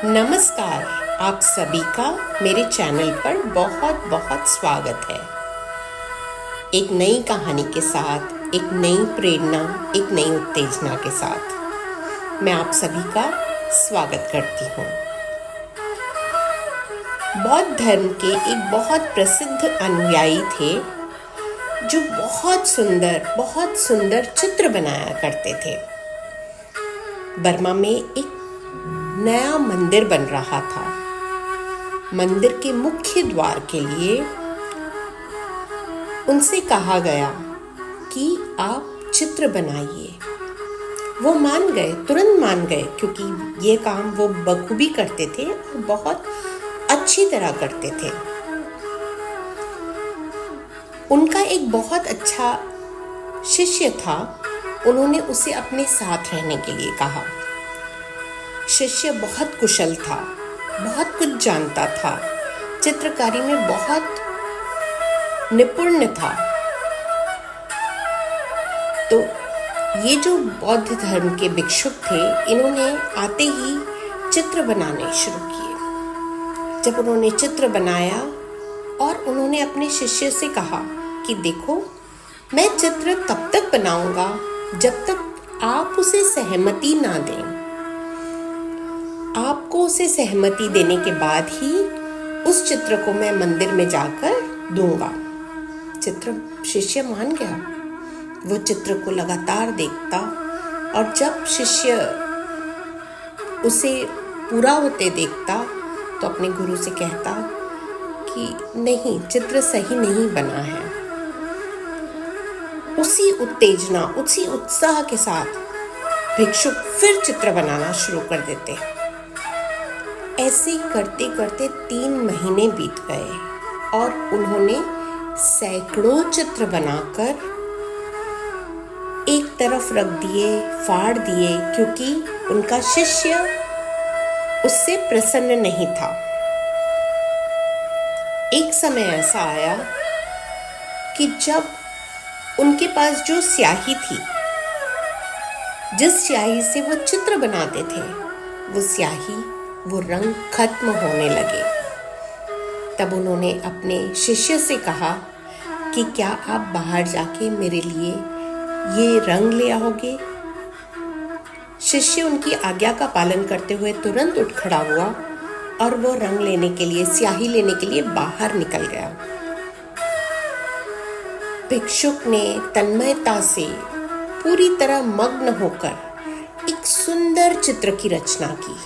नमस्कार। आप सभी का मेरे चैनल पर बहुत बहुत स्वागत है। एक नई कहानी के साथ, एक नई प्रेरणा, एक नई उत्तेजना के साथ मैं आप सभी का स्वागत करती हूँ। बौद्ध धर्म के एक बहुत प्रसिद्ध अनुयायी थे जो बहुत सुंदर चित्र बनाया करते थे। बर्मा में एक नया मंदिर बन रहा था। मंदिर के मुख्य द्वार के लिए उनसे कहा गया कि आप चित्र बनाइए। वो मान गए, तुरंत मान गए, क्योंकि ये काम वो बखूबी करते थे और बहुत अच्छी तरह करते थे। उनका एक बहुत अच्छा शिष्य था। उन्होंने उसे अपने साथ रहने के लिए कहा। शिष्य बहुत कुशल था, बहुत कुछ जानता था, चित्रकारी में बहुत निपुण था। तो ये जो बौद्ध धर्म के भिक्षुक थे, इन्होंने आते ही चित्र बनाने शुरू किए। जब उन्होंने चित्र बनाया और उन्होंने अपने शिष्य से कहा कि देखो, मैं चित्र तब तक बनाऊंगा जब तक आप उसे सहमति ना दें। आपको उसे सहमति देने के बाद ही उस चित्र को मैं मंदिर में जाकर दूंगा। शिष्य मान गया। वो चित्र को लगातार देखता और जब शिष्य उसे पूरा होते देखता तो अपने गुरु से कहता कि नहीं, चित्र सही नहीं बना है। उसी उत्तेजना, उसी उत्साह के साथ भिक्षुक फिर चित्र बनाना शुरू कर देते। ऐसे करते करते 3 महीने बीत गए और उन्होंने सैकड़ों चित्र बनाकर एक तरफ रख दिए, फाड़ दिए, क्योंकि उनका शिष्य उससे प्रसन्न नहीं था। एक समय ऐसा आया कि जब उनके पास जो स्याही थी, जिस स्याही से वो चित्र बनाते थे, वो रंग खत्म होने लगे। तब उन्होंने अपने शिष्य से कहा कि क्या आप बाहर जाके मेरे लिए ये रंग ले आओगे? शिष्य उनकी आज्ञा का पालन करते हुए तुरंत उठ खड़ा हुआ और वो रंग लेने के लिए, स्याही लेने के लिए बाहर निकल गया। भिक्षुक ने तन्मयता से पूरी तरह मग्न होकर एक सुंदर चित्र की रचना की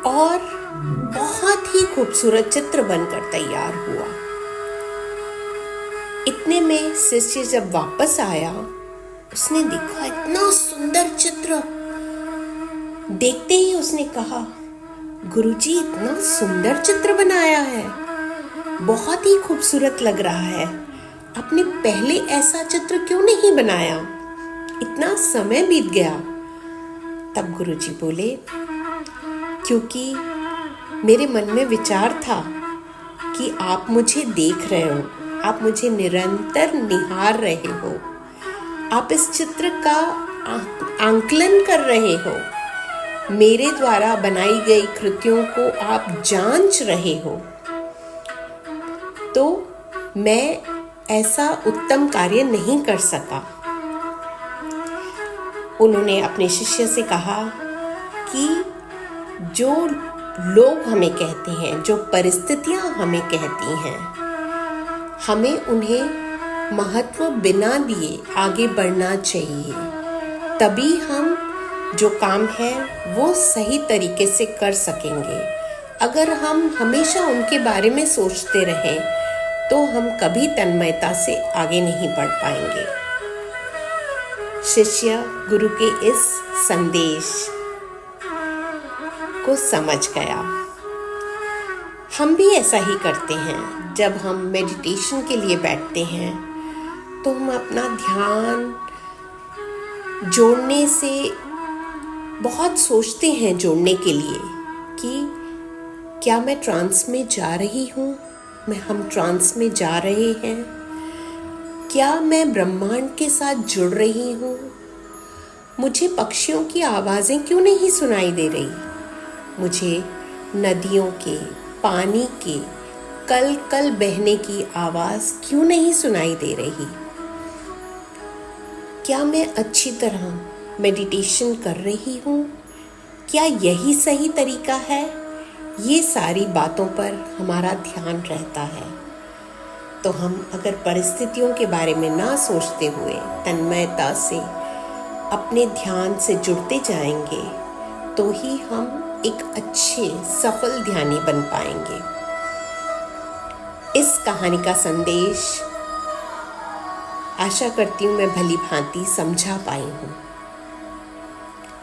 और बहुत ही खूबसूरत चित्र बनकर तैयार हुआ। इतने में शिष्य जब वापस आया, उसने देखा इतना सुंदर चित्र। देखते ही उसने कहा, गुरुजी, इतना सुंदर चित्र बनाया है, बहुत ही खूबसूरत लग रहा है। आपने पहले ऐसा चित्र क्यों नहीं बनाया? इतना समय बीत गया। तब गुरुजी बोले, क्योंकि मेरे मन में विचार था कि आप मुझे देख रहे हो, आप मुझे निरंतर निहार रहे हो, आप इस चित्र का आंकलन कर रहे हो, मेरे द्वारा बनाई गई कृतियों को आप जांच रहे हो, तो मैं ऐसा उत्तम कार्य नहीं कर सका। उन्होंने अपने शिष्य से कहा कि जो लोग हमें कहते हैं, जो परिस्थितियां हमें कहती हैं, हमें उन्हें महत्व बिना दिए आगे बढ़ना चाहिए। तभी हम जो काम है वो सही तरीके से कर सकेंगे। अगर हम हमेशा उनके बारे में सोचते रहें तो हम कभी तन्मयता से आगे नहीं बढ़ पाएंगे। शिष्य गुरु के इस संदेश को समझ गया। हम भी ऐसा ही करते हैं। जब हम मेडिटेशन के लिए बैठते हैं तो हम अपना ध्यान जोड़ने से बहुत सोचते हैं, जोड़ने के लिए कि क्या मैं ट्रांस में जा रही हूँ, हम ट्रांस में जा रहे हैं, क्या मैं ब्रह्मांड के साथ जुड़ रही हूँ, मुझे पक्षियों की आवाज़ें क्यों नहीं सुनाई दे रही, मुझे नदियों के, पानी के कल कल बहने की आवाज़ क्यों नहीं सुनाई दे रही? क्या मैं अच्छी तरह मेडिटेशन कर रही हूँ? क्या यही सही तरीका है? ये सारी बातों पर हमारा ध्यान रहता है। तो हम अगर परिस्थितियों के बारे में ना सोचते हुए तन्मयता से अपने ध्यान से जुड़ते जाएंगे तो ही हम एक अच्छे सफल ध्यानी बन पाएंगे। इस कहानी का संदेश आशा करती हूँ मैं भली भांति समझा पाई हूँ।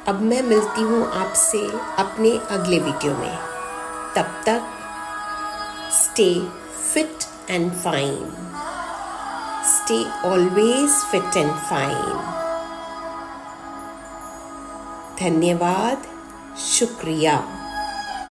अब मैं मिलती हूँ आपसे अपने अगले वीडियो में। तब तक stay fit and fine, stay always fit and fine. धन्यवाद, शुक्रिया।